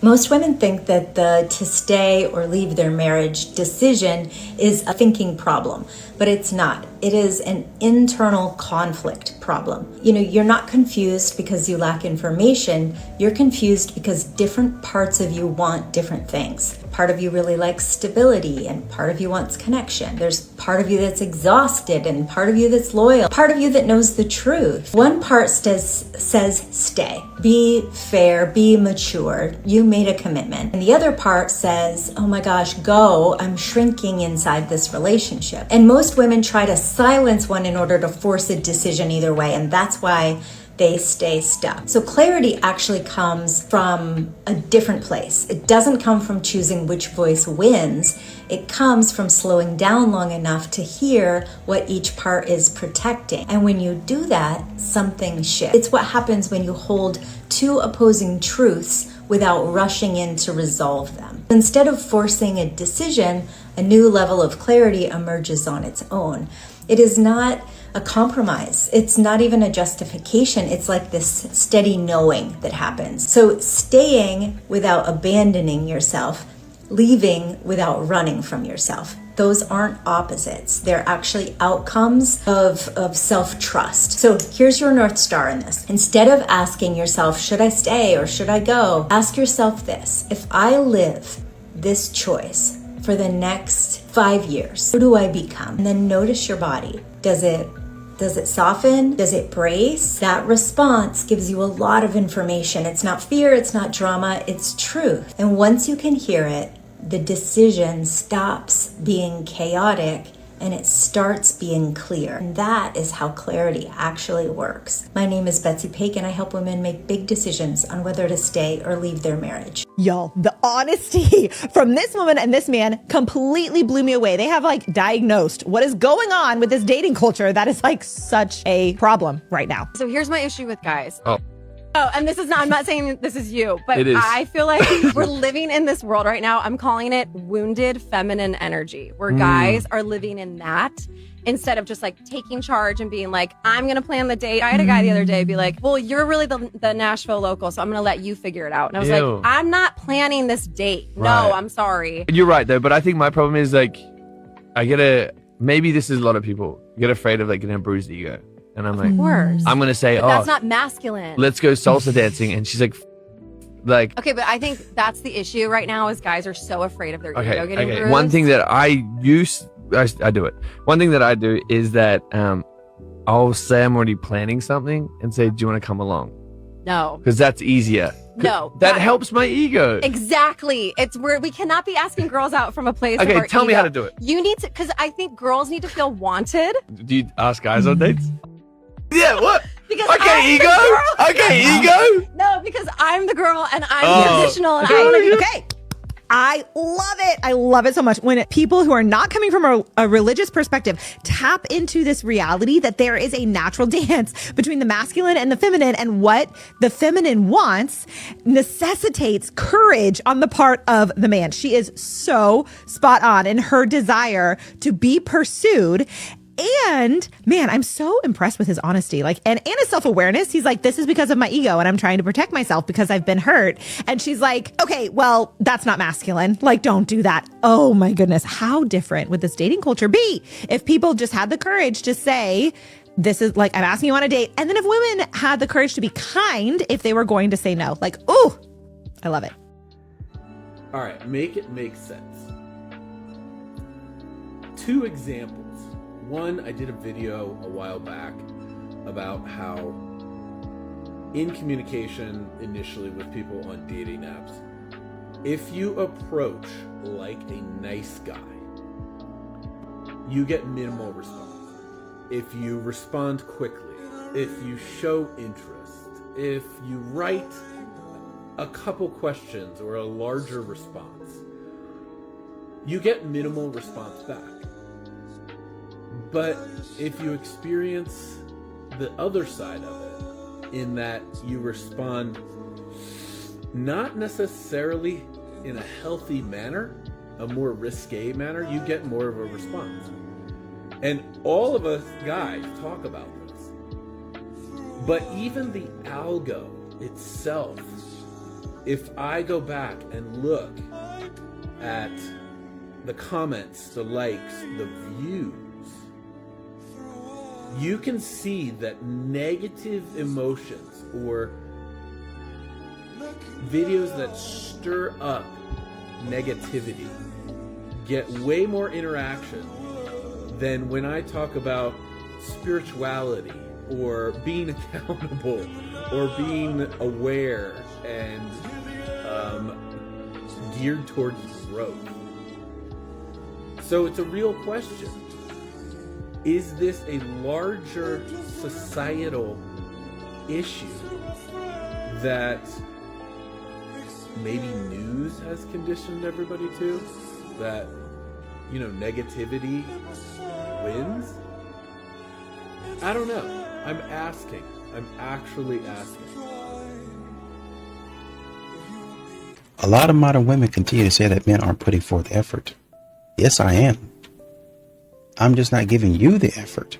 Most women think that the to stay or leave their marriage decision is a thinking problem, but it's not. It is an internal conflict problem. You're not confused because you lack information. You're confused because different parts of you want different things. Part of you really likes stability and part of you wants connection. There's part of you that's exhausted and part of you that's loyal, part of you that knows the truth. One part says stay, be fair, be mature. You made a commitment. And the other part says, oh my gosh, go, I'm shrinking inside this relationship. And most women try to silence one in order to force a decision either way. And that's why they stay stuck. So clarity actually comes from a different place. It doesn't come from choosing which voice wins. It comes from slowing down long enough to hear what each part is protecting. And when you do that, something shifts. It's what happens when you hold two opposing truths without rushing in to resolve them. Instead of forcing a decision, a new level of clarity emerges on its own. It is not a compromise. It's not even a justification. It's like this steady knowing that happens. So staying without abandoning yourself, leaving without running from yourself. Those aren't opposites. They're actually outcomes of self-trust. So here's your North Star in this. Instead of asking yourself, should I stay or should I go? Ask yourself this: if I live this choice for the next 5 years, who do I become? And then notice your body. Does it soften? Does it brace? That response gives you a lot of information. It's not fear, it's not drama, it's truth. And once you can hear it, the decision stops being chaotic and it starts being clear. And that is how clarity actually works. My name is Betsy Paik and I help women make big decisions on whether to stay or leave their marriage. Y'all, the honesty from this woman and this man completely blew me away. They have diagnosed what is going on with this dating culture that is such a problem right now. So here's my issue with guys. Oh, And this is not, I'm not saying this is you, but It is. I feel like we're living in this world right now. I'm calling it wounded feminine energy, where guys are living in that instead of just taking charge and being like, I'm going to plan the date. I had a guy the other day be like, well, you're really the Nashville local, so I'm going to let you figure it out. And I was Ew. like, I'm not planning this date. Right. No, I'm sorry. You're right though, but I think my problem is maybe this is a lot of people get afraid of getting a bruised ego. And I'm like, Of course. I'm going to say, But that's not masculine. let's go salsa dancing. And she's like, Okay, but I think that's the issue right now is guys are so afraid of their ego getting bruised. One thing that I do it. One thing that I do is that I'll say I'm already planning something and say, do you want to come along? No. Because that's easier. No. That helps my ego. Exactly. It's where we cannot be asking girls out from a place of Okay, our tell me ego. how to do it. You need to, because I think girls need to feel wanted. Do you ask guys on dates? Yeah, what? Because Okay, I'm the ego. girl. Okay, ego. No, because I'm the girl and I'm traditional and I want to be Okay. I love it. I love it so much when people who are not coming from a religious perspective tap into this reality that there is a natural dance between the masculine and the feminine, and what the feminine wants necessitates courage on the part of the man. She is so spot on in her desire to be pursued. And man, I'm so impressed with his honesty, and his self-awareness. He's like, this is because of my ego and I'm trying to protect myself because I've been hurt. And she's like, okay, well, that's not masculine. Don't do that. Oh my goodness. How different would this dating culture be if people just had the courage to say, this is I'm asking you on a date. And then if women had the courage to be kind, if they were going to say no, ooh, I love it. All right, make it make sense. 2 examples. One, I did a video a while back about how in communication initially with people on dating apps, if you approach like a nice guy, you get minimal response. If you respond quickly, if you show interest, if you write a couple questions or a larger response, you get minimal response back. But if you experience the other side of it, in that you respond not necessarily in a healthy manner, a more risque manner, you get more of a response. And all of us guys talk about this. But even the algo itself if I go back and look at the comments, the likes, the views, you can see that negative emotions or videos that stir up negativity get way more interaction than when I talk about spirituality or being accountable or being aware and geared towards growth. So it's a real question. Is this a larger societal issue that maybe news has conditioned everybody to? That, you know, negativity wins? I don't know. I'm asking. I'm actually asking. A lot of modern women continue to say that men aren't putting forth effort. Yes, I am. I'm just not giving you the effort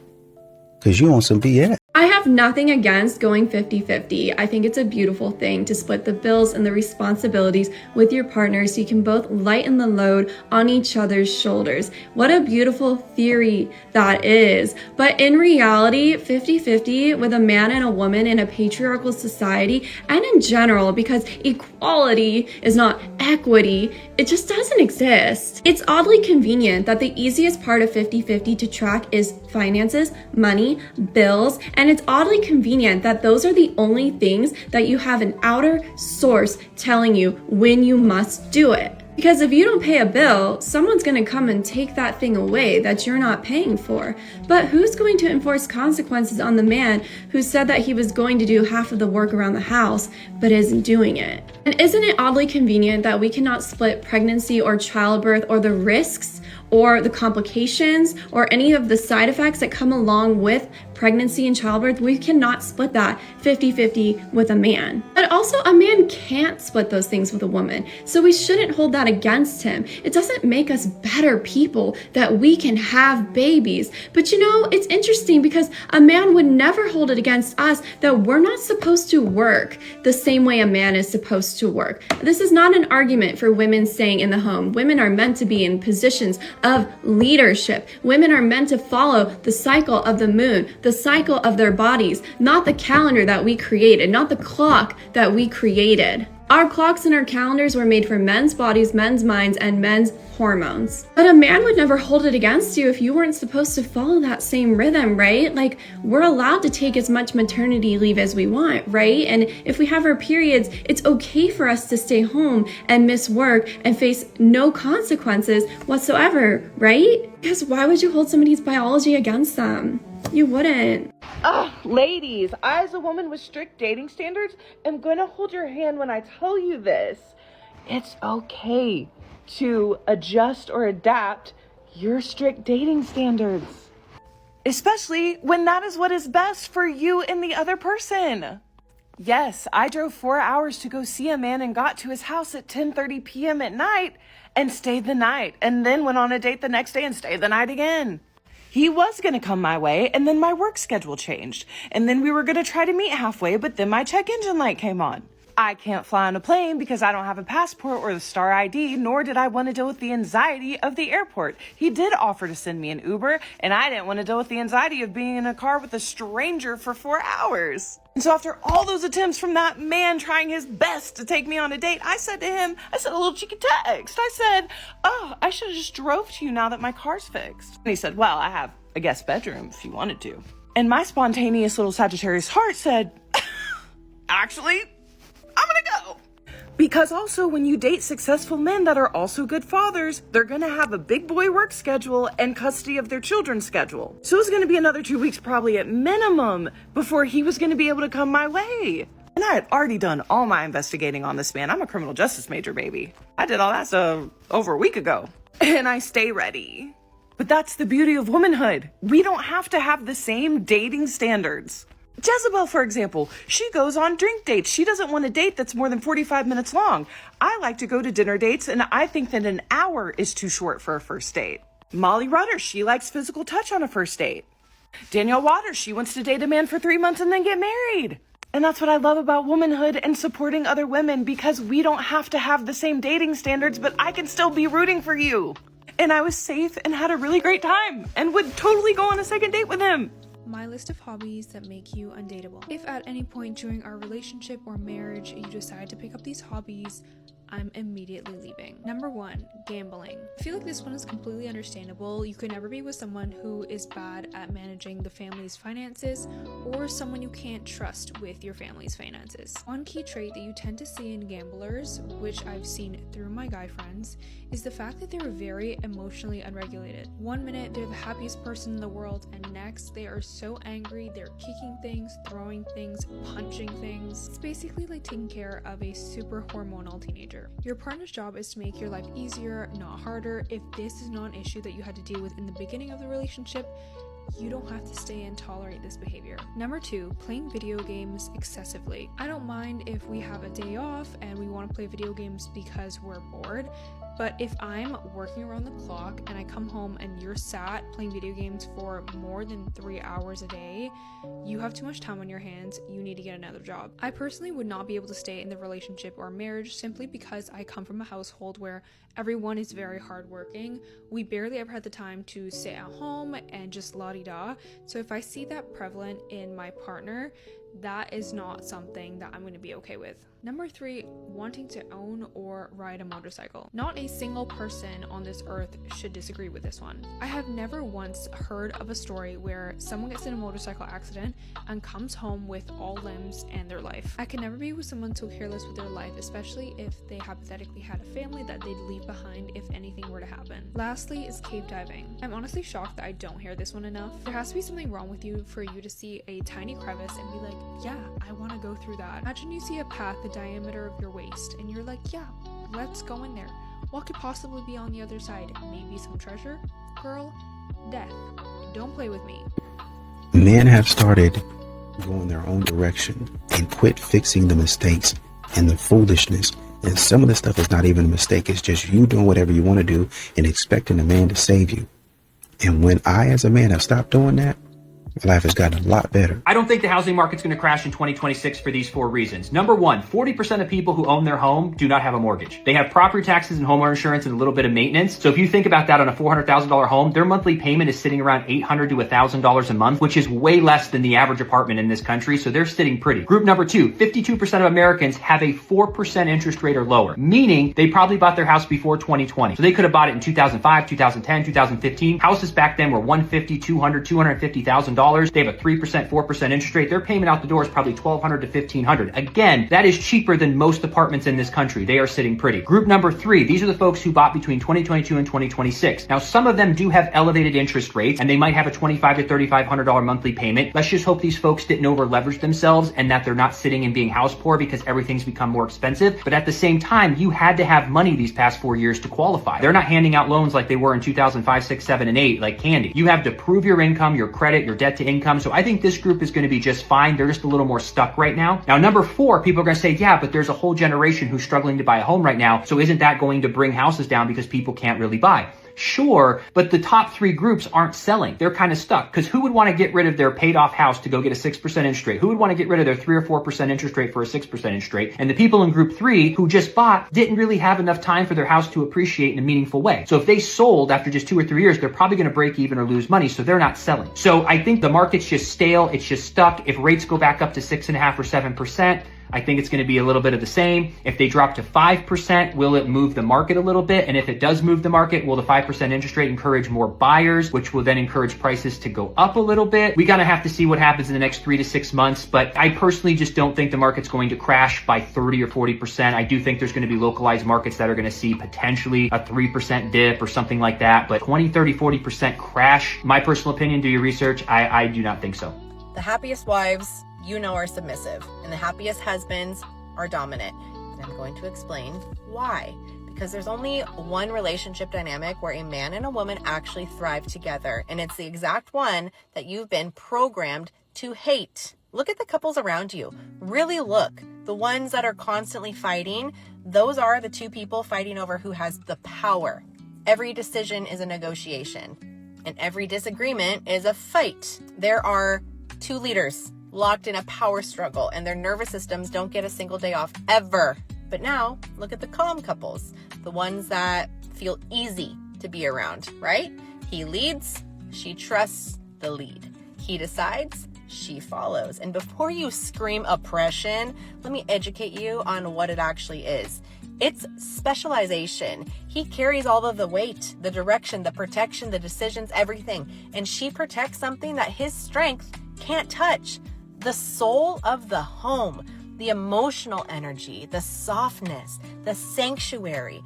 because you on some BS. I have nothing against going 50-50. I think it's a beautiful thing to split the bills and the responsibilities with your partner so you can both lighten the load on each other's shoulders. What a beautiful theory that is. But in reality, 50-50 with a man and a woman in a patriarchal society and in general, because equality is not equity, it just doesn't exist. It's oddly convenient that the easiest part of 50-50 to track is finances, money, bills, and it's oddly convenient that those are the only things that you have an outer source telling you when you must do it. Because if you don't pay a bill, someone's going to come and take that thing away that you're not paying for. But who's going to enforce consequences on the man who said that he was going to do half of the work around the house, but isn't doing it? And isn't it oddly convenient that we cannot split pregnancy or childbirth or the risks or the complications or any of the side effects that come along with pregnancy and childbirth? We cannot split that 50-50 with a man. But also a man can't split those things with a woman. So we shouldn't hold that against him. It doesn't make us better people that we can have babies. But you know, it's interesting because a man would never hold it against us that we're not supposed to work the same way a man is supposed to work. This is not an argument for women staying in the home. Women are meant to be in positions of leadership. Women are meant to follow the cycle of the moon, the cycle of their bodies, not the calendar that we created, not the clock that we created. Our clocks and our calendars were made for men's bodies, men's minds, and men's hormones. But a man would never hold it against you if you weren't supposed to follow that same rhythm, right? Like, we're allowed to take as much maternity leave as we want, right? And if we have our periods, it's okay for us to stay home and miss work and face no consequences whatsoever, right? Because why would you hold somebody's biology against them? You wouldn't. Ladies, I as a woman with strict dating standards am going to hold your hand when I tell you this. It's okay to adjust or adapt your strict dating standards, especially when that is what is best for you and the other person. Yes, I drove 4 hours to go see a man and got to his house at 10:30 p.m. at night and stayed the night, and then went on a date the next day and stayed the night again. He was going to come my way, and then my work schedule changed. And then we were going to try to meet halfway, but then my check engine light came on. I can't fly on a plane because I don't have a passport or the star ID, nor did I want to deal with the anxiety of the airport. He did offer to send me an Uber, and I didn't want to deal with the anxiety of being in a car with a stranger for 4 hours. And so after all those attempts from that man trying his best to take me on a date, I said to him, I sent a little cheeky text. I said, oh, I should have just drove to you now that my car's fixed. And he said, well, I have a guest bedroom if you wanted to. And my spontaneous little Sagittarius heart said, actually, I'm gonna go. Because also when you date successful men that are also good fathers, they're gonna have a big boy work schedule and custody of their children's schedule. So it was gonna be another 2 weeks probably at minimum before he was gonna be able to come my way. And I had already done all my investigating on this man. I'm a criminal justice major, baby. I did all that stuff over a week ago. And I stay ready. But that's the beauty of womanhood. We don't have to have the same dating standards. Jezebel, for example, she goes on drink dates. She doesn't want a date that's more than 45 minutes long. I like to go to dinner dates, and I think that an hour is too short for a first date. Molly Rutter, she likes physical touch on a first date. Danielle Waters, she wants to date a man for 3 months and then get married. And that's what I love about womanhood and supporting other women, because we don't have to have the same dating standards, but I can still be rooting for you. And I was safe and had a really great time and would totally go on a second date with him. My list of hobbies that make you undateable. If at any point during our relationship or marriage you decide to pick up these hobbies, I'm immediately leaving. Number 1, gambling. I feel like this one is completely understandable. You could never be with someone who is bad at managing the family's finances or someone you can't trust with your family's finances. One key trait that you tend to see in gamblers, which I've seen through my guy friends, is the fact that they're very emotionally unregulated. One minute they're the happiest person in the world, and next they are so angry they're kicking things, throwing things, punching things. It's basically like taking care of a super hormonal teenager. Your partner's job is to make your life easier, not harder. If this is not an issue that you had to deal with in the beginning of the relationship, you don't have to stay and tolerate this behavior. Number 2, playing video games excessively. I don't mind if we have a day off and we want to play video games because we're bored, but if I'm working around the clock and I come home and you're sat playing video games for more than 3 hours a day, you have too much time on your hands, you need to get another job. I personally would not be able to stay in the relationship or marriage simply because I come from a household where everyone is very hardworking. We barely ever had the time to sit at home and just la-di-da. So if I see that prevalent in my partner, that is not something that I'm going to be okay with. Number 3, wanting to own or ride a motorcycle. Not a single person on this earth should disagree with this one. I have never once heard of a story where someone gets in a motorcycle accident and comes home with all limbs and their life. I can never be with someone so careless with their life, especially if they hypothetically had a family that they'd leave behind if anything were to happen. Lastly is cave diving. I'm honestly shocked that I don't hear this one enough. There has to be something wrong with you for you to see a tiny crevice and be like, yeah, I want to go through that. Imagine you see a path the diameter of your waist and you're like, yeah, let's go in there. What could possibly be on the other side? Maybe some treasure? Girl, death. Don't play with me. Men have started going their own direction and quit fixing the mistakes and the foolishness. And some of the stuff is not even a mistake. It's just you doing whatever you want to do and expecting a man to save you. And when I, as a man, have stopped doing that, life has gotten a lot better. I don't think the housing market's going to crash in 2026 for these 4 reasons. Number 1, 40% of people who own their home do not have a mortgage. They have property taxes and homeowner insurance and a little bit of maintenance. So if you think about that on a $400,000 home, their monthly payment is sitting around $800 to $1,000 a month, which is way less than the average apartment in this country. So they're sitting pretty. Group number 2, 52% of Americans have a 4% interest rate or lower, meaning they probably bought their house before 2020. So they could have bought it in 2005, 2010, 2015. Houses back then were $150,000, $200,000, $250,000. They have a 3%, 4% interest rate. Their payment out the door is probably $1,200 to $1,500. Again, that is cheaper than most apartments in this country. They are sitting pretty. Group number 3, these are the folks who bought between 2022 and 2026. Now, some of them do have elevated interest rates and they might have a $2,500 to $3,500 monthly payment. Let's just hope these folks didn't over leverage themselves and that they're not sitting and being house poor because everything's become more expensive. But at the same time, you had to have money these past 4 years to qualify. They're not handing out loans like they were in 2005, 6, 7, and 8 like candy. You have to prove your income, your credit, your debt to income. So I think this group is going to be just fine. They're just a little more stuck right now. Now, number 4, people are going to say, yeah, but there's a whole generation who's struggling to buy a home right now. So isn't that going to bring houses down because people can't really buy? Sure, but the top 3 groups aren't selling. They're kind of stuck because who would want to get rid of their paid off house to go get a 6% interest rate? Who would want to get rid of their 3 or 4% interest rate for a 6% interest rate? And the people in group 3 who just bought didn't really have enough time for their house to appreciate in a meaningful way. So if they sold after just 2 or 3 years, they're probably going to break even or lose money. So they're not selling. So I think the market's just stale. It's just stuck. If rates go back up to 6.5% or 7%, I think it's going to be a little bit of the same. If they drop to 5%, will it move the market a little bit? And if it does move the market, will the 5% interest rate encourage more buyers, which will then encourage prices to go up a little bit? We got to have to see what happens in the next 3 to 6 months. But I personally just don't think the market's going to crash by 30 or 40%. I do think there's going to be localized markets that are going to see potentially a 3% dip or something like that. But 20, 30, 40% crash, my personal opinion, do your research. I do not think so. The happiest wives, are submissive, and the happiest husbands are dominant. And I'm going to explain why. Because there's only one relationship dynamic where a man and a woman actually thrive together, and it's the exact one that you've been programmed to hate. Look at the couples around you. Really look. The ones that are constantly fighting, those are the 2 people fighting over who has the power. Every decision is a negotiation, and every disagreement is a fight. There are 2 leaders. locked in a power struggle, and their nervous systems don't get a single day off ever. But now, look at the calm couples, the ones that feel easy to be around, right? He leads, she trusts the lead. He decides, she follows. And before you scream oppression, let me educate you on what it actually is. It's specialization. He carries all of the weight, the direction, the protection, the decisions, everything. And she protects something that his strength can't touch. The soul of the home, the emotional energy, the softness, the sanctuary.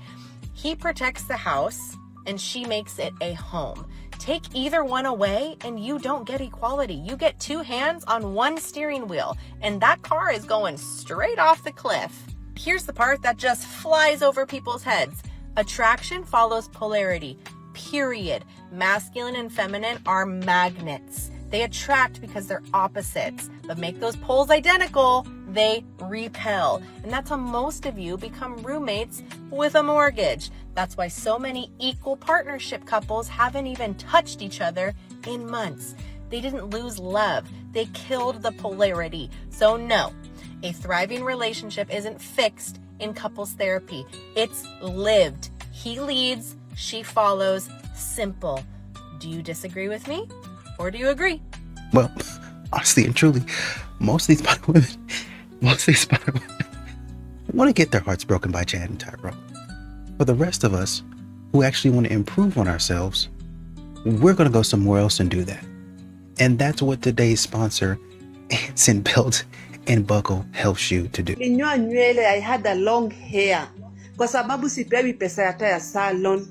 He protects the house and she makes it a home. Take either one away and you don't get equality. You get two hands on one steering wheel and that car is going straight off the cliff. Here's the part that just flies over people's heads. Attraction follows polarity, period. Masculine and feminine are magnets. They attract because they're opposites, but make those poles identical, they repel. And that's how most of you become roommates with a mortgage. That's why so many equal partnership couples haven't even touched each other in months. They didn't lose love, they killed the polarity. So no, a thriving relationship isn't fixed in couples therapy. It's lived. He leads, she follows. Simple. Do you disagree with me? Or do you agree? Well, honestly and truly, most of these spider women want to get their hearts broken by Chad and Tyrone. For the rest of us who actually want to improve on ourselves, we're going to go somewhere else and do that. And that's what today's sponsor, Anson Belt and Buckle, helps you to do. Ninyoa nywele, I had a long hair. Kwa sababu sipewi pesa hata ya salon,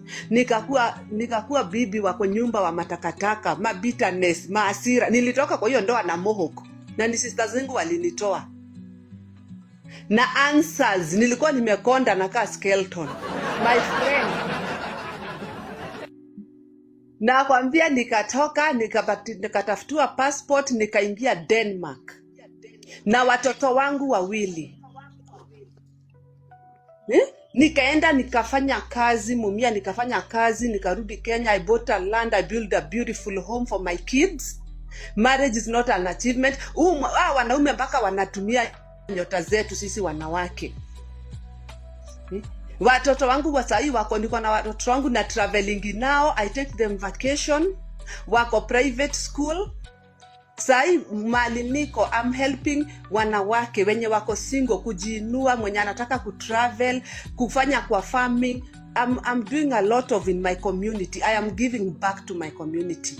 nikakuwa bibi wa kwa nyumba wa matakataka, bitterness, hasira. Nilitoka kwa hiyo ndoa na mohawk na ni sisters zangu walinitoa. Na answers, nilikuwa nimekonda na kaa skeleton. My friend. Na kwambia nikatoka, nikatafutua passport, nikaingia Denmark. Na watoto wangu wawili. Nikaenda nikafanya kazi, Mumia nikafanya kazi, nikarudi Kenya, I bought a land, I built a beautiful home for my kids. Marriage is not an achievement. Wanaume mpaka wanatumia nyota zetu sisi wanawake. Watoto wangu wa sahi wako, niko na watoto wangu na traveling nao, I take them vacation, wako private school. Sahi mali niko, I'm helping wanawake wenye wako single kujiinua, mwenye anataka kutravel, kufanya kwa farming. I'm doing a lot of in my community. I am giving back to my community.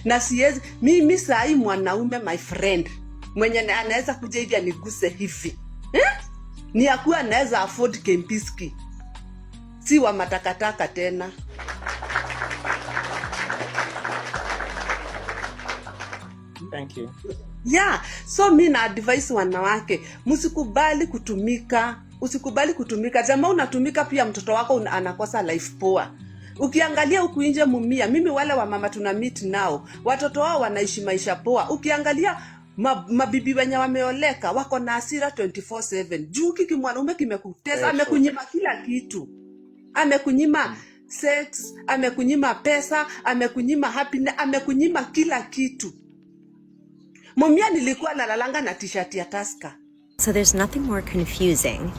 Na siwezi mimi sahi mwanaume, my friend, mwenye anaweza kuja hivi aniguse hivi. Ni akuwa anaweza afford Kempiski. Si wa matakataka tena. Thank you. Yeah, so mimi na advise wanawake, msikubali kutumika, usikubali kutumika. Jamaa unatumika pia mtoto wako anakosa life poa. Ukiangalia huku nje Mumia, mimi wale wa mama tuna meet nao, watoto wao wanaishi maisha poa. Ukiangalia mabibi wenye wameoleka wako na hasira 24/7. Juu kiki mwanaume kimekutesa, amekunyima kila kitu. Amekunyima sex, amekunyima pesa, amekunyima happiness, amekunyima kila kitu. Mumia nilikuwa nalalanga na t-shirt ya Tusker. So there's nothing more confusing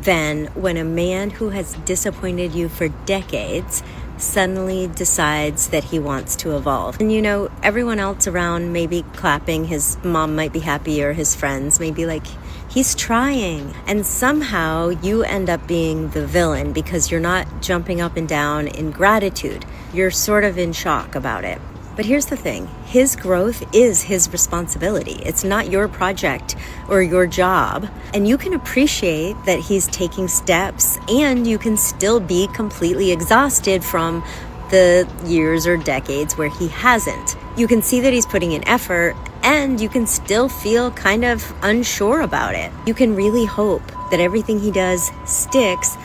than when a man who has disappointed you for decades suddenly decides that he wants to evolve. And you know, everyone else around may be clapping, his mom might be happy or his friends may be like, he's trying. And somehow you end up being the villain because you're not jumping up and down in gratitude. You're sort of in shock about it. But here's the thing, his growth is his responsibility. It's not your project or your job. And you can appreciate that he's taking steps and you can still be completely exhausted from the years or decades where he hasn't. You can see that he's putting in effort and you can still feel kind of unsure about it. You can really hope that everything he does sticks,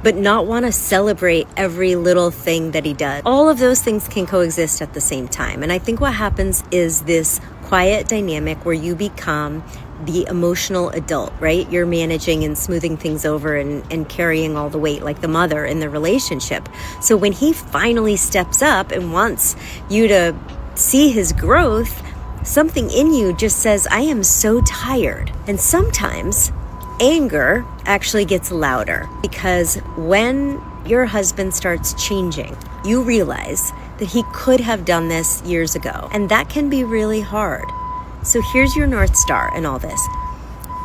but not want to celebrate every little thing that he does. All of those things can coexist at the same time. And I think what happens is this quiet dynamic where you become the emotional adult, right? You're managing and smoothing things over and carrying all the weight like the mother in the relationship. So when he finally steps up and wants you to see his growth, Something in you just says, I am so tired. And sometimes anger actually gets louder because when your husband starts changing, you realize that he could have done this years ago. And that can be really hard. So here's your North Star in all this.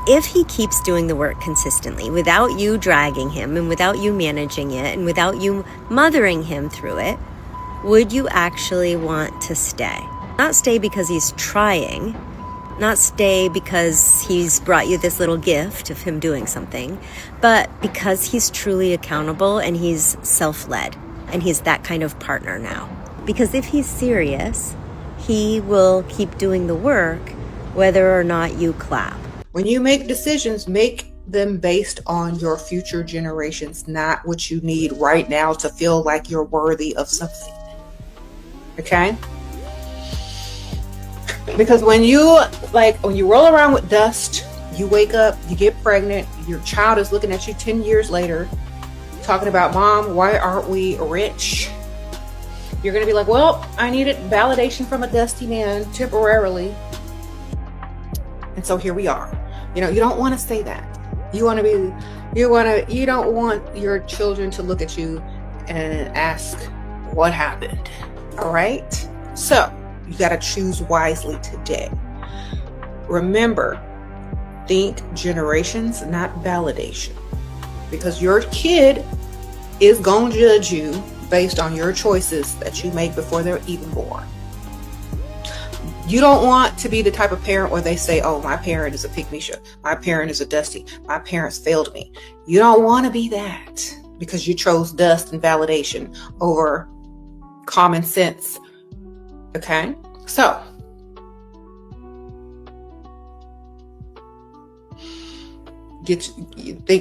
If he keeps doing the work consistently without you dragging him and without you managing it and without you mothering him through it, would you actually want to stay? Not stay because he's trying, not stay because he's brought you this little gift of him doing something, but because he's truly accountable and he's self-led and he's that kind of partner now. Because if he's serious, he will keep doing the work whether or not you clap. When you make decisions, make them based on your future generations, not what you need right now to feel like you're worthy of something. Okay? Because when you roll around with dust, you wake up, you get pregnant, your child is looking at you 10 years later, talking about, Mom, why aren't we rich? You're going to be like, well, I needed validation from a dusty man temporarily. And so here we are. You don't want to say that. You don't want your children to look at you and ask what happened. All right? So you got to choose wisely today. Remember, think generations, not validation. Because your kid is going to judge you based on your choices that you make before they're even born. You don't want to be the type of parent where they say, oh, my parent is a pick-me-show. My parent is a dusty. My parents failed me. You don't want to be that because you chose dust and validation over common sense. Okay? So,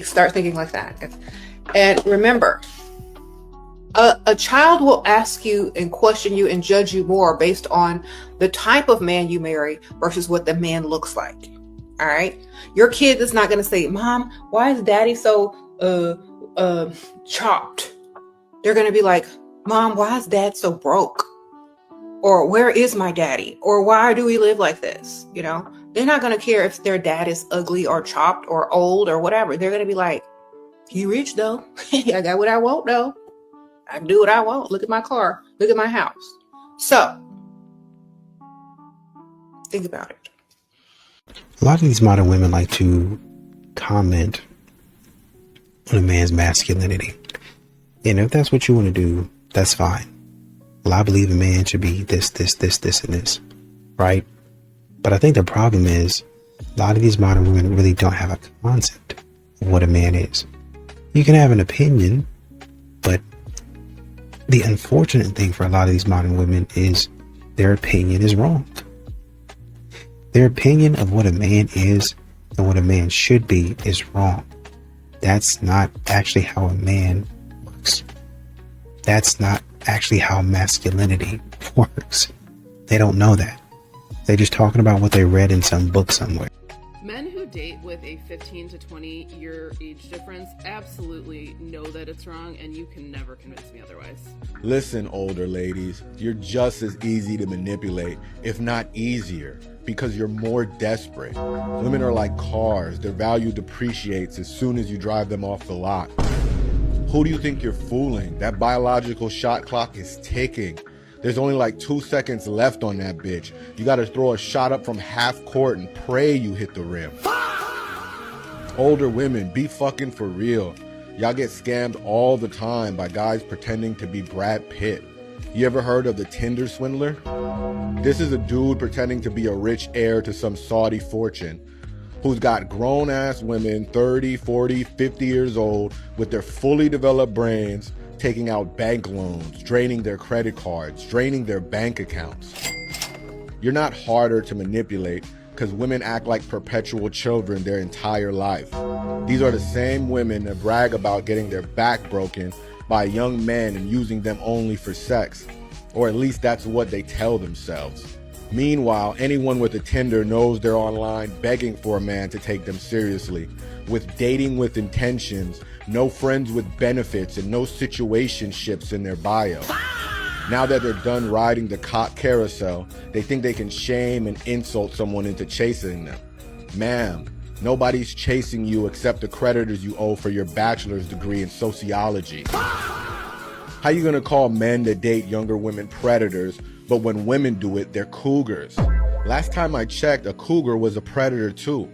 start thinking like that. And remember, a child will ask you and question you and judge you more based on the type of man you marry versus what the man looks like. All right? Your kid is not going to say, Mom, why is daddy so chopped? They're going to be like, Mom, why is dad so broke? Or where is my daddy? Or why do we live like this? They're not going to care if their dad is ugly or chopped or old or whatever. They're going to be like, he rich though. I got what I want though. I can do what I want. Look at my car. Look at my house. So, think about it. A lot of these modern women like to comment on a man's masculinity. And if that's what you want to do, that's fine. Well, I believe a man should be this, and this, right? But I think the problem is a lot of these modern women really don't have a concept of what a man is. You can have an opinion, but the unfortunate thing for a lot of these modern women is their opinion is wrong. Their opinion of what a man is and what a man should be is wrong. That's not actually how a man works. That's not actually how masculinity works. They don't know that. They're just talking about what they read in some book somewhere. Men who date with a 15 to 20 year age difference absolutely know that it's wrong, and you can never convince me otherwise. Listen, older ladies, you're just as easy to manipulate, if not easier, because you're more desperate. Women are like cars. Their value depreciates as soon as you drive them off the lot. Who do you think you're fooling? That biological shot clock is ticking. There's only like 2 seconds left on that bitch. You gotta throw a shot up from half court and pray you hit the rim. Older women, be fucking for real. Y'all get scammed all the time by guys pretending to be Brad Pitt. You ever heard of the Tinder swindler? This is a dude pretending to be a rich heir to some Saudi fortune, who's got grown-ass women 30, 40, 50 years old with their fully developed brains taking out bank loans, draining their credit cards, draining their bank accounts. You're not harder to manipulate because women act like perpetual children their entire life. These are the same women that brag about getting their back broken by young men and using them only for sex. Or at least that's what they tell themselves. Meanwhile, anyone with a Tinder knows they're online begging for a man to take them seriously, with dating with intentions, no friends with benefits, and no situationships in their bio. Now that they're done riding the cock carousel, they think they can shame and insult someone into chasing them. Ma'am, nobody's chasing you except the creditors you owe for your bachelor's degree in sociology. How you gonna call men that date younger women predators, but when women do it, they're cougars? Last time I checked, a cougar was a predator too.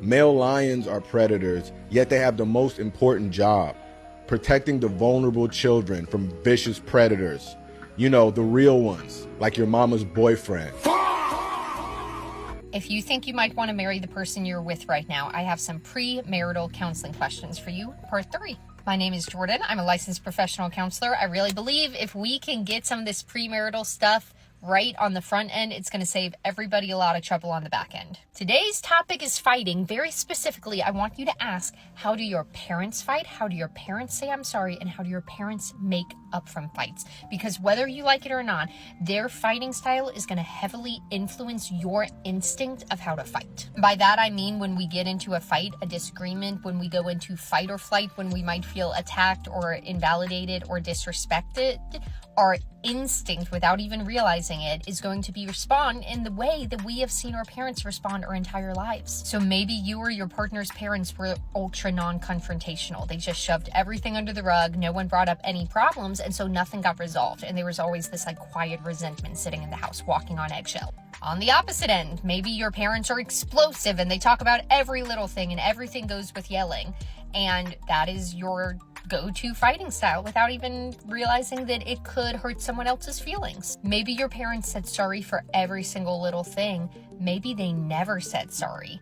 Male lions are predators, yet they have the most important job: protecting the vulnerable children from vicious predators. You know, the real ones, like your mama's boyfriend. If you think you might want to marry the person you're with right now, I have some premarital counseling questions for you. Part 3. My name is Jordan. I'm a licensed professional counselor. I really believe if we can get some of this premarital stuff right on the front end, it's going to save everybody a lot of trouble on the back end. Today's topic is fighting. Very specifically, I want you to ask, how do your parents fight? How do your parents say I'm sorry? And how do your parents make up from fights? Because whether you like it or not, their fighting style is going to heavily influence your instinct of how to fight. By that, I mean when we get into a fight, a disagreement, when we go into fight or flight, when we might feel attacked or invalidated or disrespected, our instinct, without even realizing it, is going to be respond in the way that we have seen our parents respond our entire lives. So maybe you or your partner's parents were ultra non-confrontational. They just shoved everything under the rug. No one brought up any problems, and so nothing got resolved. And there was always this like quiet resentment sitting in the house, walking on eggshell. On the opposite end, maybe your parents are explosive and they talk about every little thing and everything goes with yelling. And that is your go-to fighting style without even realizing that it could hurt someone else's feelings. Maybe your parents said sorry for every single little thing. Maybe they never said sorry.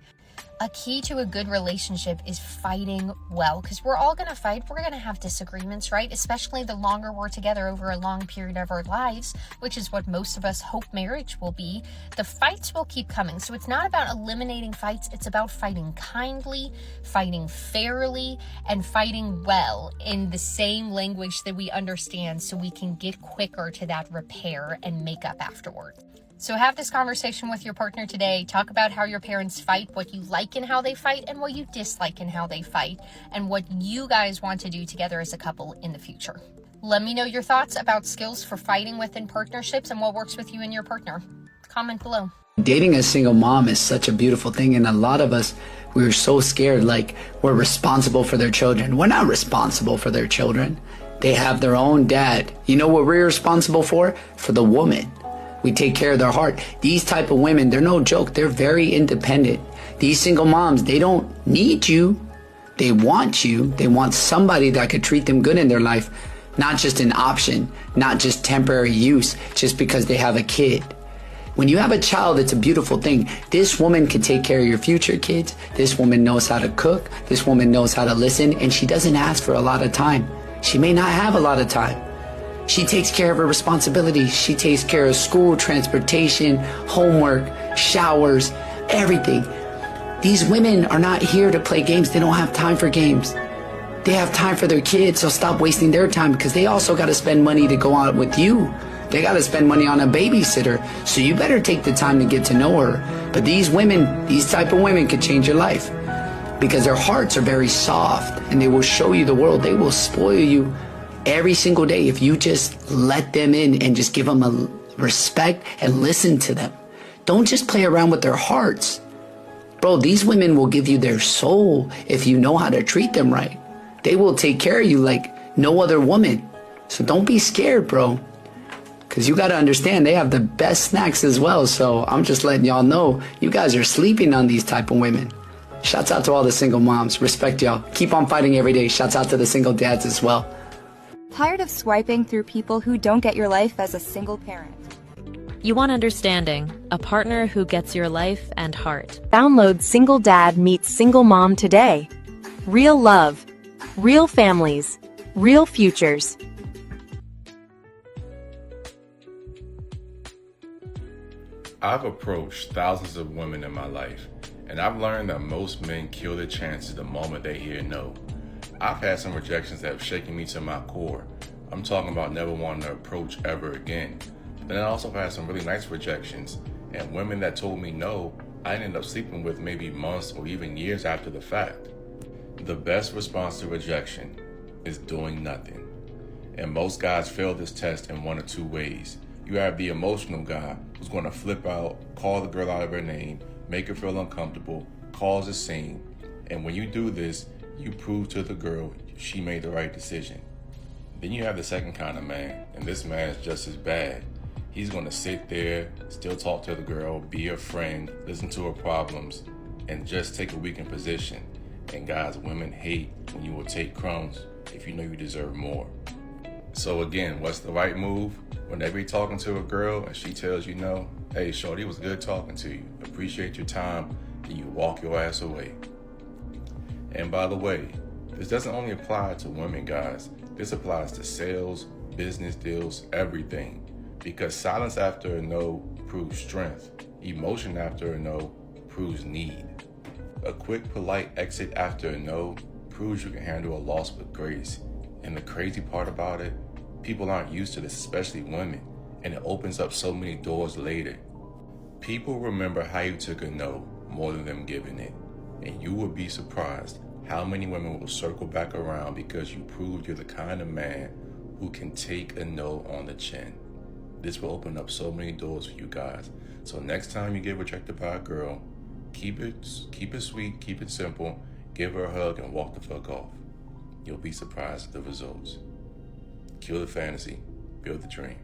A key to a good relationship is fighting well, because we're all going to fight. We're going to have disagreements, right? Especially the longer we're together over a long period of our lives, which is what most of us hope marriage will be. The fights will keep coming. So it's not about eliminating fights. It's about fighting kindly, fighting fairly, and fighting well in the same language that we understand so we can get quicker to that repair and make up afterward. So have this conversation with your partner today. Talk about how your parents fight, what you like in how they fight, and what you dislike in how they fight, and what you guys want to do together as a couple in the future. Let me know your thoughts about skills for fighting within partnerships and what works with you and your partner. Comment below. Dating a single mom is such a beautiful thing, and a lot of us, we're so scared like we're responsible for their children. We're not responsible for their children. They have their own dad. You know what we're responsible for? For the woman. We take care of their heart. These type of women, they're no joke. They're very independent. These single moms, they don't need you. They want you. They want somebody that could treat them good in their life. Not just an option, not just temporary use, just because they have a kid. When you have a child, it's a beautiful thing. This woman can take care of your future kids. This woman knows how to cook. This woman knows how to listen, and she doesn't ask for a lot of time. She may not have a lot of time. She takes care of her responsibilities. She takes care of school, transportation, homework, showers, everything. These women are not here to play games. They don't have time for games. They have time for their kids, so stop wasting their time, because they also got to spend money to go out with you. They got to spend money on a babysitter, so you better take the time to get to know her. But these women, these type of women could change your life, because their hearts are very soft, and they will show you the world. They will spoil you every single day if you just let them in and just give them a respect and listen to them. Don't just play around with their hearts. Bro, these women will give you their soul if you know how to treat them right. They will take care of you like no other woman. So don't be scared, bro. Because you got to understand, they have the best snacks as well. So I'm just letting y'all know, you guys are sleeping on these type of women. Shouts out to all the single moms. Respect y'all. Keep on fighting every day. Shouts out to the single dads as well. Tired of swiping through people who don't get your life as a single parent? You want understanding, a partner who gets your life and heart. Download Single Dad Meets Single Mom today. Real love, real families, real futures. I've approached thousands of women in my life, and I've learned that most men kill their chances the moment they hear no. I've had some rejections that have shaken me to my core. I'm talking about never wanting to approach ever again. But then I also had some really nice rejections, and women that told me no, I ended up sleeping with maybe months or even years after the fact. The best response to rejection is doing nothing. And most guys fail this test in one of two ways. You have the emotional guy who's going to flip out, call the girl out of her name, make her feel uncomfortable, cause a scene. And when you do this, you prove to the girl she made the right decision. Then you have the second kind of man, and this man is just as bad. He's going to sit there, still talk to the girl, be a friend, listen to her problems, and just take a weakened position. And guys, women hate when you will take crumbs if you know you deserve more. So again, what's the right move? Whenever you're talking to a girl and she tells you no, hey shorty, it was good talking to you, appreciate your time, then you walk your ass away. And by the way, this doesn't only apply to women, guys. This applies to sales, business deals, everything. Because silence after a no proves strength. Emotion after a no proves need. A quick, polite exit after a no proves you can handle a loss with grace. And the crazy part about it, people aren't used to this, especially women, and it opens up so many doors later. People remember how you took a no more than them giving it. And you will be surprised how many women will circle back around because you proved you're the kind of man who can take a no on the chin. This will open up so many doors for you guys. So next time you get rejected by a girl, keep it sweet, keep it simple, give her a hug and walk the fuck off. You'll be surprised at the results. Kill the fantasy, build the dream,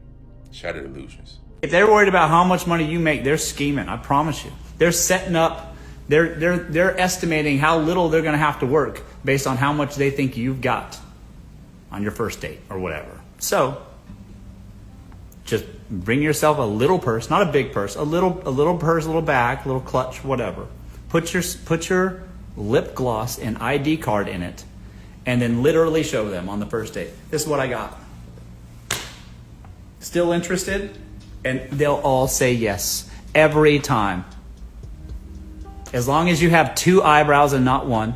shatter illusions. If they're worried about how much money you make, they're scheming, I promise you. They're setting up, they're estimating how little they're gonna have to work based on how much they think you've got on your first date or whatever. So, just bring yourself a little purse, not a big purse, a little purse, a little bag, a little clutch, whatever. Put your lip gloss and ID card in it, and then literally show them on the first date. This is what I got. Still interested? And they'll all say yes every time. As long as you have 2 eyebrows and not 1,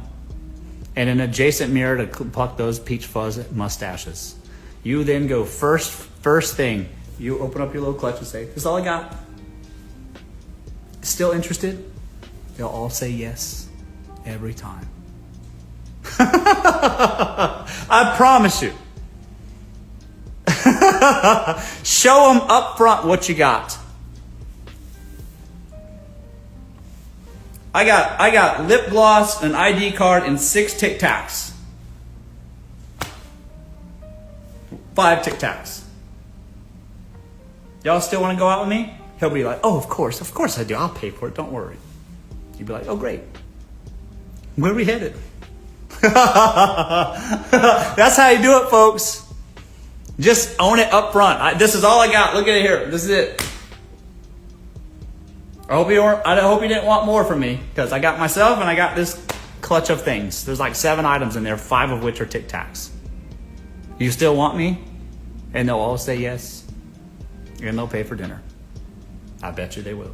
and an adjacent mirror to pluck those peach fuzz mustaches. You then go first thing. You open up your little clutch and say, this is all I got. Still interested? They'll all say yes every time. I promise you. Show them up front what you got. I got lip gloss, an ID card, and 6 Tic Tacs. 5 Tic Tacs. Y'all still want to go out with me? He'll be like, oh, of course I do. I'll pay for it. Don't worry. You'd be like, oh, great. Where are we headed? That's how you do it, folks. Just own it up front. This is all I got. Look at it here. This is it. I hope you didn't want more from me, because I got myself and I got this clutch of things. There's like 7 items in there, 5 of which are Tic Tacs. You still want me? And they'll all say yes. And they'll pay for dinner. I bet you they will.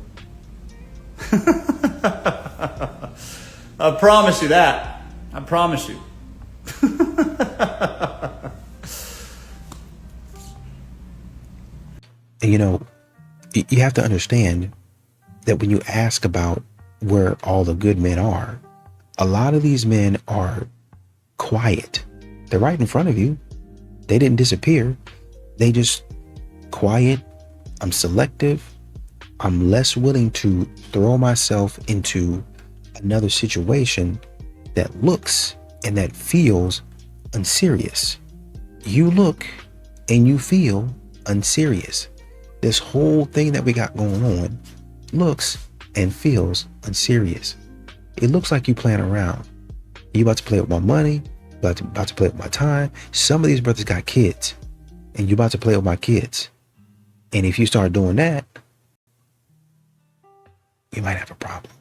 I promise you that. I promise you. And you know, you have to understand that when you ask about where all the good men are, a lot of these men are quiet. They're right in front of you. They didn't disappear. They just quiet. I'm selective. I'm less willing to throw myself into another situation that looks and that feels unserious. You look and you feel unserious. This whole thing that we got going on looks and feels unserious. It looks like you playing around. You about to play with my money, about to play with my time. Some of these brothers got kids, and you about to play with my kids. And if you start doing that, you might have a problem.